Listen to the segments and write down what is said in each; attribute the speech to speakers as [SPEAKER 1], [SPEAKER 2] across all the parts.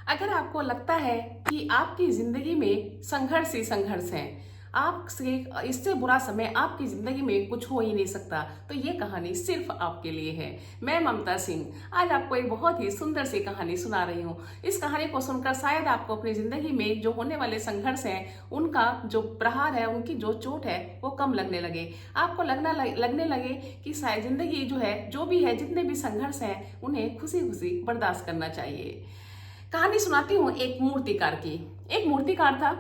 [SPEAKER 1] अगर आपको लगता है कि आपकी जिंदगी में संघर्ष ही संघर्ष है, आपसे इससे बुरा समय आपकी जिंदगी में कुछ हो ही नहीं सकता, तो ये कहानी सिर्फ आपके लिए है। मैं ममता सिंह आज आपको एक बहुत ही सुंदर सी कहानी सुना रही हूँ। इस कहानी को सुनकर शायद आपको अपनी जिंदगी में जो होने वाले संघर्ष हैं, उनका जो प्रहार है, उनकी जो चोट है, वो कम लगने लगे। आपको लगने लगे कि शायद जिंदगी जो है, जो भी है, जितने भी संघर्ष हैं, उन्हें खुशी खुशी बर्दाश्त करना चाहिए। कहानी सुनाती हूँ एक मूर्तिकार की। एक मूर्तिकार था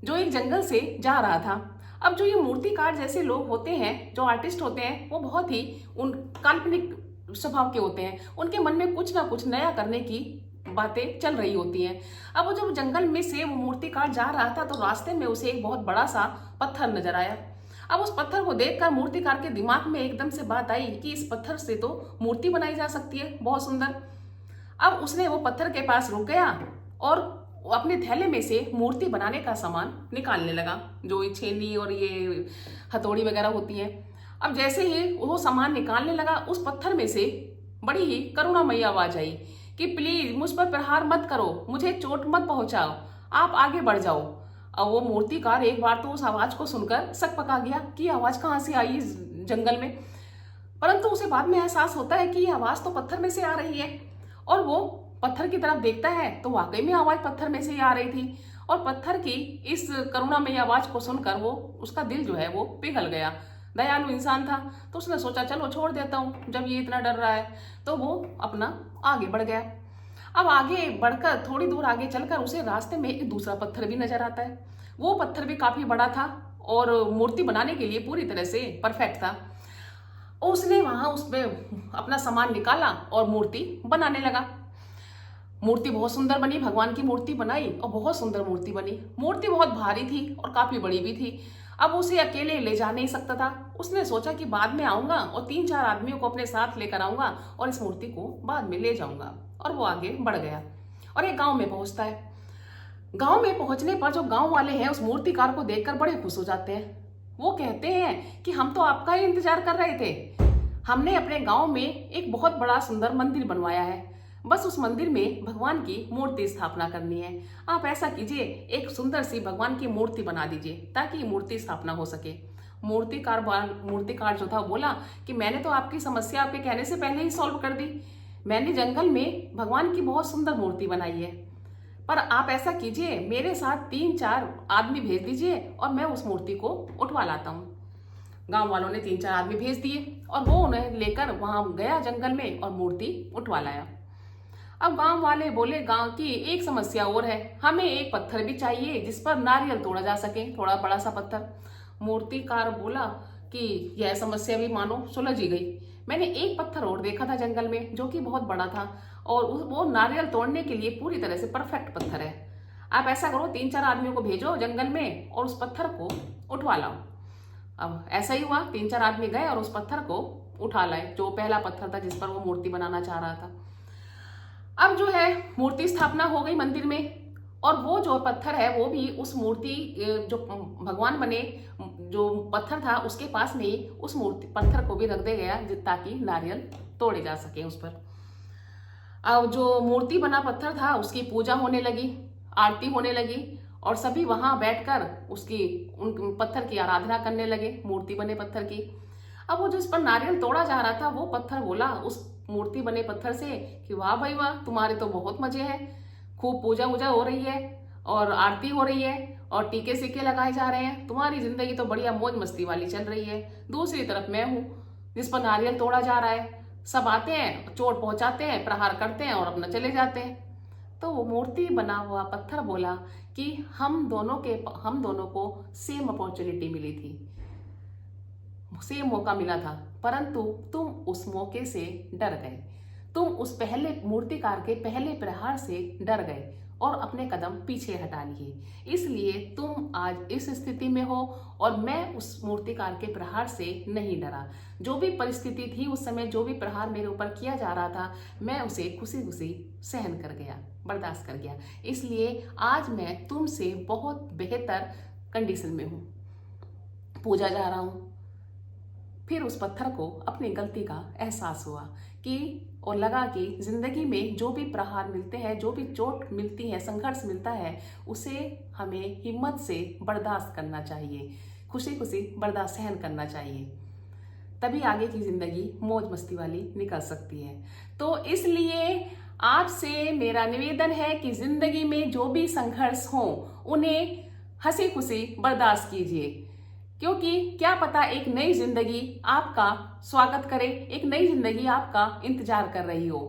[SPEAKER 1] जो एक जंगल से जा रहा था। अब जो ये मूर्तिकार जैसे लोग होते हैं, जो आर्टिस्ट होते हैं, वो बहुत ही उन काल्पनिक स्वभाव के होते हैं। उनके मन में कुछ ना कुछ नया करने की बातें चल रही होती हैं। अब वो जब जंगल में से वो मूर्तिकार जा रहा था, तो रास्ते में उसे एक बहुत बड़ा सा पत्थर नजर आया। अब उस पत्थर को देखकर मूर्तिकार के दिमाग में एकदम से बात आई कि इस पत्थर से तो मूर्ति बनाई जा सकती है, बहुत सुंदर। अब उसने वो पत्थर के पास रुक गया और अपने थैले में से मूर्ति बनाने का सामान निकालने लगा, जो ये छेनी और ये हथौड़ी वगैरह होती है। अब जैसे ही वो सामान निकालने लगा, उस पत्थर में से बड़ी ही करुणामयी आवाज आई कि प्लीज मुझ पर प्रहार मत करो, मुझे चोट मत पहुंचाओ, आप आगे बढ़ जाओ। अब वो मूर्तिकार एक बार तो उस आवाज को सुनकर सक पका गया कि आवाज कहाँ से आई इस जंगल में। परंतु उसे बाद में एहसास होता है कि ये आवाज तो पत्थर में से आ रही है, और वो पत्थर की तरफ देखता है तो वाकई में आवाज पत्थर में से ही आ रही थी। और पत्थर की इस करुणामयी आवाज को सुनकर वो, उसका दिल जो है वो पिघल गया। दयालु इंसान था, तो उसने सोचा चलो छोड़ देता हूँ, जब ये इतना डर रहा है। तो वो अपना आगे बढ़ गया। अब आगे बढ़कर थोड़ी दूर आगे चलकर उसे रास्ते में एक दूसरा पत्थर भी नजर आता है। वो पत्थर भी काफी बड़ा था और मूर्ति बनाने के लिए पूरी तरह से परफेक्ट था। उसने वहां उसमें अपना सामान निकाला और मूर्ति बनाने लगा। मूर्ति बहुत सुंदर बनी, भगवान की मूर्ति बनाई और बहुत सुंदर मूर्ति बनी। मूर्ति बहुत भारी थी और काफी बड़ी भी थी। अब उसे अकेले ले जा नहीं सकता था। उसने सोचा कि बाद में आऊंगा और 3-4 आदमियों को अपने साथ लेकर आऊंगा और इस मूर्ति को बाद में ले जाऊंगा। और वो आगे बढ़ गया और एक गांव में पहुंचता है। गांव में पहुंचने पर जो गांव वाले हैं, उस मूर्तिकार को देखकर बड़े खुश हो जाते हैं। वो कहते हैं कि हम तो आपका ही इंतजार कर रहे थे। हमने अपने गांव में एक बहुत बड़ा सुंदर मंदिर बनवाया है, बस उस मंदिर में भगवान की मूर्ति स्थापना करनी है। आप ऐसा कीजिए, एक सुंदर सी भगवान की मूर्ति बना दीजिए ताकि मूर्ति स्थापना हो सके। मूर्तिकार जो था बोला कि मैंने तो आपकी समस्या आपके कहने से पहले ही सॉल्व कर दी। मैंने जंगल में भगवान की बहुत सुंदर मूर्ति बनाई है, पर आप ऐसा कीजिए, मेरे साथ 3-4 आदमी भेज दीजिए और मैं उस मूर्ति को उठवा लाता हूँ। गांव वालों ने 3-4 आदमी भेज दिए और वो उन्हें लेकर वहां गया जंगल में और मूर्ति उठवा लाया। अब गांव वाले बोले, गांव की एक समस्या और है, हमें एक पत्थर भी चाहिए जिस पर नारियल तोड़ा जा सके, थोड़ा बड़ा सा पत्थर। मूर्तिकार बोला कि यह समस्या भी मानो सुलझ ही गई। मैंने एक पत्थर और देखा था जंगल में जो कि बहुत बड़ा था और वो नारियल तोड़ने के लिए पूरी तरह से परफेक्ट पत्थर है। आप ऐसा करो, 3-4 आदमियों को भेजो जंगल में और उस पत्थर को उठवा लाओ। अब ऐसा ही हुआ, 3-4 आदमी गए और उस पत्थर को उठा लाए, जो पहला पत्थर था जिस पर वो मूर्ति बनाना चाह रहा था। अब जो है मूर्ति स्थापना हो गई मंदिर में, और वो जो पत्थर है वो भी उस मूर्ति जो भगवान बने जो पत्थर था उसके पास में ही उस मूर्ति पत्थर को भी रख दे गया ताकि नारियल तोड़े जा सके उस पर। अब जो मूर्ति बना पत्थर था उसकी पूजा होने लगी, आरती होने लगी और सभी वहां बैठकर उसकी उन पत्थर की आराधना करने लगे, मूर्ति बने पत्थर की। अब वो जिस पर नारियल तोड़ा जा रहा था, वो पत्थर बोला उस मूर्ति बने पत्थर से कि वाह भाई वाह, तुम्हारे तो बहुत मजे हैं, खूब पूजा वूजा हो रही है और आरती हो रही है और टीके सिक्के लगाए जा रहे हैं, तुम्हारी जिंदगी तो बढ़िया मौज मस्ती वाली चल रही है। दूसरी तरफ मैं हूँ जिस पर नारियल तोड़ा जा रहा है, सब आते हैं, चोट पहुंचाते हैं, प्रहार करते हैं और अपना चले जाते हैं। तो वो मूर्ति बना हुआ पत्थर बोला कि हम दोनों को सेम अपॉर्चुनिटी मिली थी, सेम मौका मिला था, परंतु तुम उस मौके से डर गए। तुम उस पहले मूर्तिकार के पहले प्रहार से डर गए और अपने कदम पीछे हटा लिए। इसलिए तुम आज इस स्थिति में हो और मैं उस मूर्तिकार के प्रहार से नहीं डरा। जो भी परिस्थिति थी उस समय, जो भी प्रहार मेरे ऊपर किया जा रहा था, मैं उसे खुशी खुशी सहन कर गया, बर्दाश्त कर गया। इसलिए आज मैं तुमसे बहुत बेहतर कंडीशन में हूँ, पूजा जा रहा हूँ। फिर उस पत्थर को अपनी गलती का एहसास हुआ और लगा कि जिंदगी में जो भी प्रहार मिलते हैं, जो भी चोट मिलती है, संघर्ष मिलता है, उसे हमें हिम्मत से बर्दाश्त करना चाहिए, खुशी खुशी बर्दाश्त सहन करना चाहिए। तभी आगे की जिंदगी मौज मस्ती वाली निकल सकती है। तो इसलिए आपसे मेरा निवेदन है कि जिंदगी में जो भी संघर्ष हो उन्हें हंसी खुशी बर्दाश्त कीजिए, क्योंकि क्या पता एक नई जिंदगी आपका स्वागत करे, एक नई जिंदगी आपका इंतजार कर रही हो।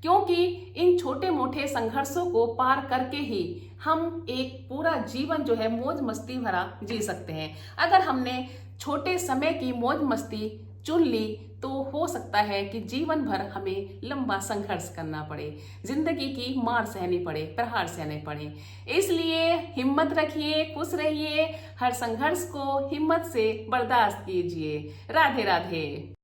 [SPEAKER 1] क्योंकि इन छोटे मोटे संघर्षों को पार करके ही हम एक पूरा जीवन जो है मौज मस्ती भरा जी सकते हैं। अगर हमने छोटे समय की मौज मस्ती चुन ली तो हो सकता है कि जीवन भर हमें लंबा संघर्ष करना पड़े, जिंदगी की मार सहनी पड़े, प्रहार सहने पड़े। इसलिए हिम्मत रखिए, खुश रहिए, हर संघर्ष को हिम्मत से बर्दाश्त कीजिए। राधे राधे।